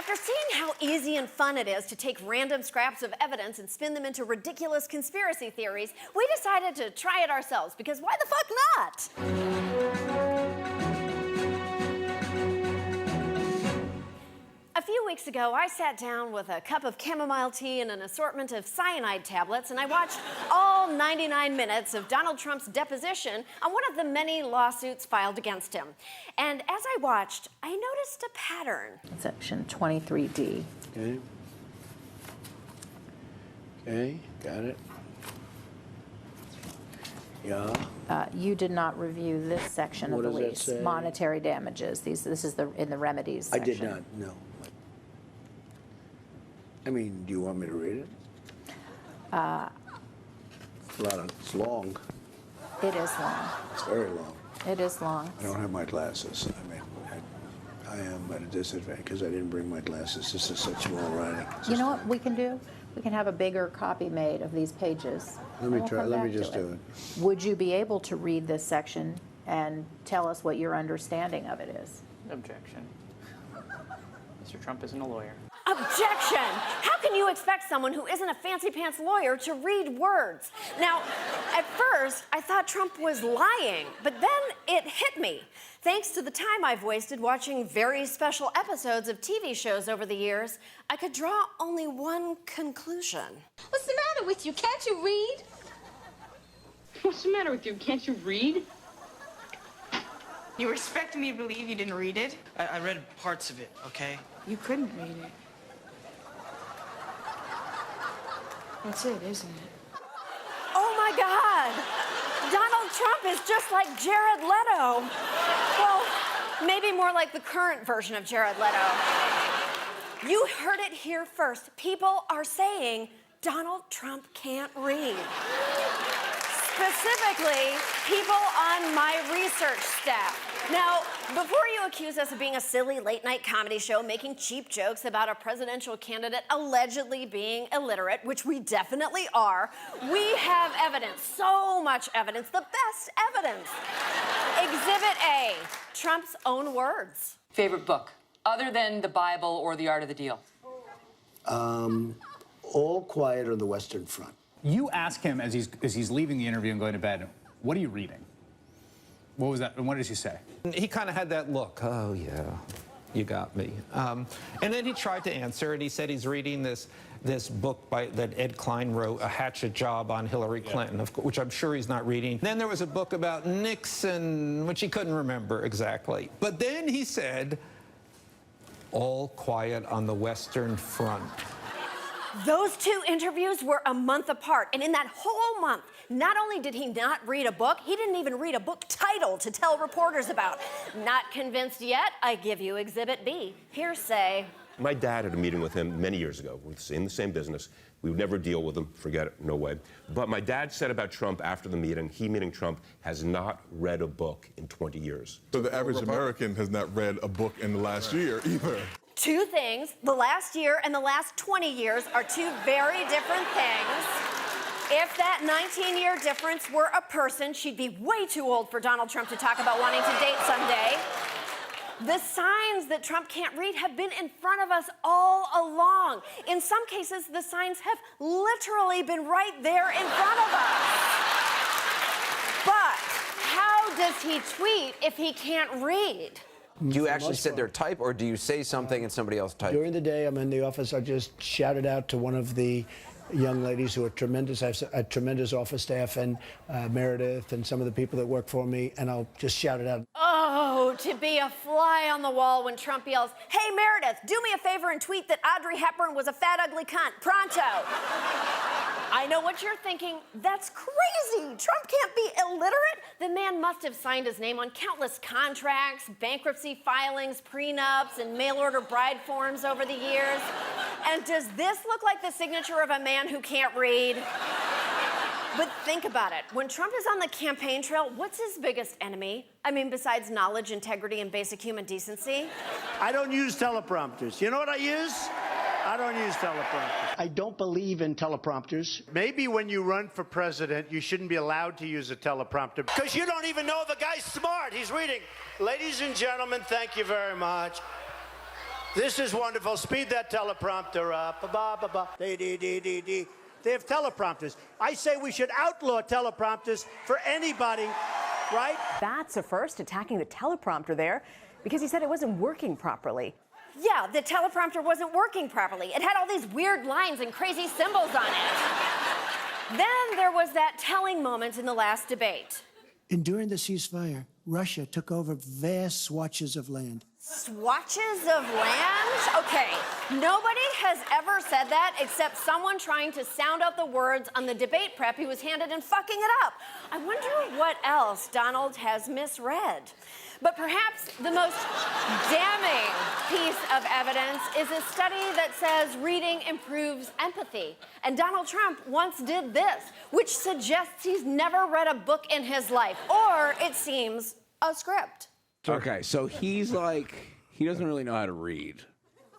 After seeing how easy and fun it is to take random scraps of evidence and spin them into ridiculous conspiracy theories, we decided to try it ourselves, because why the fuck not? A few weeks ago, I sat down with a cup of chamomile tea and an assortment of cyanide tablets, and I watched all 99 minutes of Donald Trump's deposition on one of the many lawsuits filed against him. And as I watched, I noticed a pattern. Section 23D. Okay. Okay, got it. Yeah. You did not review this section What of the does that lease. say? Monetary damages. This is in the remedies I section. did not, no. I mean, do you want me to read it? It's long. It is long. It's very long. It is long. I don't have my glasses. I mean, I am at a disadvantage because I didn't bring my glasses. This is such small writing. You know what we can do? We can have a bigger copy made of these pages. Let me We'll try. come Let me back just to do it. Would you be able to read this section and tell us what your understanding of it is? Objection. Mr. Trump isn't a lawyer. Objection! How can you expect someone who isn't a fancy-pants lawyer to read words? Now, at first, I thought Trump was lying, but then it hit me. Thanks to the time I've wasted watching very special episodes of TV shows over the years, I could draw only one conclusion. What's the matter with you? Can't you read? What's the matter with you? Can't you read? You expect me to believe you didn't read it? I read parts of it, okay? You couldn't read it. That's it, isn't it? Oh my God! Donald Trump is just like Jared Leto. Well, maybe more like the current version of Jared Leto. You heard it here first. People are saying Donald Trump can't read. Specifically, people on my research staff. Now, before you accuse us of being a silly late-night comedy show making cheap jokes about a presidential candidate allegedly being illiterate, which we definitely are, we have evidence, so much evidence, the best evidence. Exhibit A, Trump's own words. Favorite book, other than the Bible or The Art of the Deal? All Quiet on the Western Front. You ask him as he's leaving the interview and going to bed, what are you reading? What was that, and what did he say? He kind of had that look, oh yeah, you got me. And then he tried to answer, and he said he's reading this book that Ed Klein wrote, A Hatchet Job on Hillary Clinton, which I'm sure he's not reading. Then there was a book about Nixon, which he couldn't remember exactly. But then he said, All Quiet on the Western Front. Those two interviews were a month apart, and in that whole month, not only did he not read a book, he didn't even read a book title to tell reporters about. Not convinced yet? I give you Exhibit B, hearsay. My dad had a meeting with him many years ago. We're in the same business. We would never deal with him. Forget it. No way. But my dad said about Trump after the meeting, he, meaning Trump, has not read a book in 20 years. So the average American has not read a book in the last year either. Two things, the last year and the last 20 years are two very different things. If that 19-year difference were a person, she'd be way too old for Donald Trump to talk about wanting to date someday. The signs that Trump can't read have been in front of us all along. In some cases, the signs have literally been right there in front of us. But how does he tweet if he can't read? Do you actually sit there type, or do you say something and somebody else types? During the day, I'm in the office. I just shout it out to one of the young ladies who are tremendous. I have a tremendous office staff, and Meredith and some of the people that work for me, and I'll just shout it out. Oh, to be a fly on the wall when Trump yells, "Hey, Meredith, do me a favor and tweet that Audrey Hepburn was a fat, ugly cunt, pronto." I know what you're thinking. That's crazy. Trump can't be illiterate. The man must have signed his name on countless contracts, bankruptcy filings, prenups, and mail-order bride forms over the years. And does this look like the signature of a man who can't read? But think about it. When Trump is on the campaign trail, what's his biggest enemy? I mean, besides knowledge, integrity, and basic human decency? I don't use teleprompters. You know what I use? I don't use teleprompters. I don't believe in teleprompters. Maybe when you run for president, you shouldn't be allowed to use a teleprompter because you don't even know the guy's smart. He's reading. Ladies and gentlemen, thank you very much. This is wonderful. Speed that teleprompter up. Ba-ba-ba-ba. Dee-dee-dee-dee-dee. They have teleprompters. I say we should outlaw teleprompters for anybody, right? That's a first, attacking the teleprompter there, because he said it wasn't working properly. Yeah, the teleprompter wasn't working properly. It had all these weird lines and crazy symbols on it. Then there was that telling moment in the last debate. During the ceasefire, Russia took over vast swatches of land. Swatches of land? Okay, nobody has ever said that except someone trying to sound out the words on the debate prep he was handed and fucking it up. I wonder what else Donald has misread. But perhaps the most damning piece of evidence is a study that says reading improves empathy. And Donald Trump once did this, which suggests he's never read a book in his life, or it seems a script. Okay, so he's like, he doesn't really know how to read.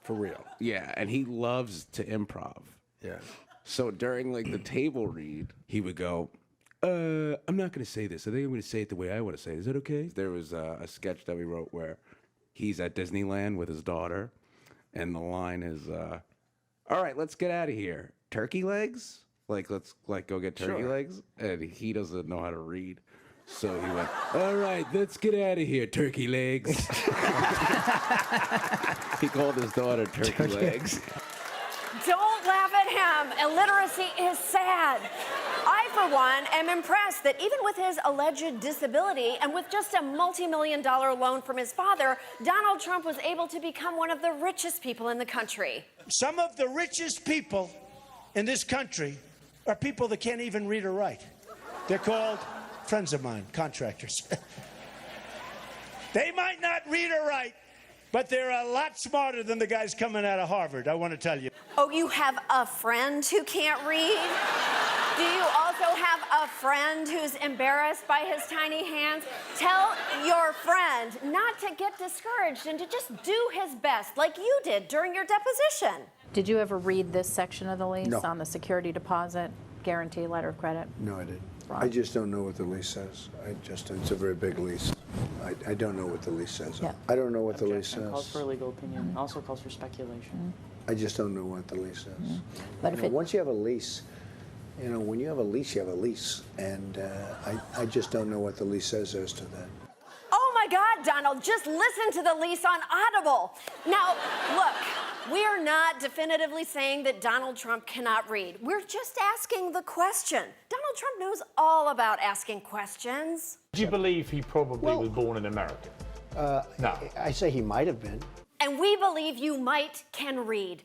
For real. Yeah, and he loves to improv. Yeah. So during like the table read, he would go, I'm not going to say this. I think I'm going to say it the way I want to say it. Is that okay? There was a sketch that we wrote where he's at Disneyland with his daughter, and the line is, all right, let's get out of here. Turkey legs? Like, let's go get turkey legs? And he doesn't know how to read. So he went, all right, let's get out of here, turkey legs. He called his daughter turkey legs. Don't laugh at him. Illiteracy is sad. I, for one, am impressed that even with his alleged disability and with just a multi-million-dollar loan from his father, Donald Trump was able to become one of the richest people in the country. Some of the richest people in this country are people that can't even read or write. They're called friends of mine, contractors. They might not read or write, but they're a lot smarter than the guys coming out of Harvard, I want to tell you. Oh, you have a friend who can't read? Do you also have a friend who's embarrassed by his tiny hands? Tell your friend not to get discouraged and to just do his best like you did during your deposition. Did you ever read this section of the lease No. on the security deposit guarantee letter of credit? No, I didn't. Right. I just don't know what the lease says. It's a very big lease. I don't know what the lease says. Yeah. I don't know what the lease Objection calls says. for legal opinion. Also calls for speculation. I just don't know what the lease says. But if it, Once you have a lease, when you have a lease, you have a lease. And I just don't know what the lease says as to that. Oh my God, Donald, just listen to the lease on Audible. Now, look, we are not definitively saying that Donald Trump cannot read. We're just asking the question. Donald Trump knows all about asking questions. Do you believe he probably was born in America? No. I say he might have been. And we believe you can read.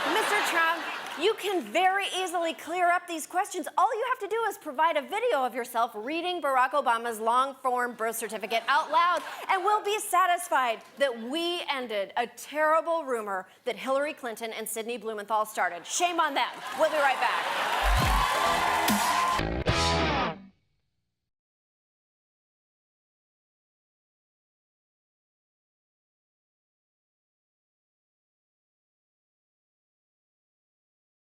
Mr. Trump, you can very easily clear up these questions. All you have to do is provide a video of yourself reading Barack Obama's long-form birth certificate out loud, and we'll be satisfied that we ended a terrible rumor that Hillary Clinton and Sidney Blumenthal started. Shame on them. We'll be right back.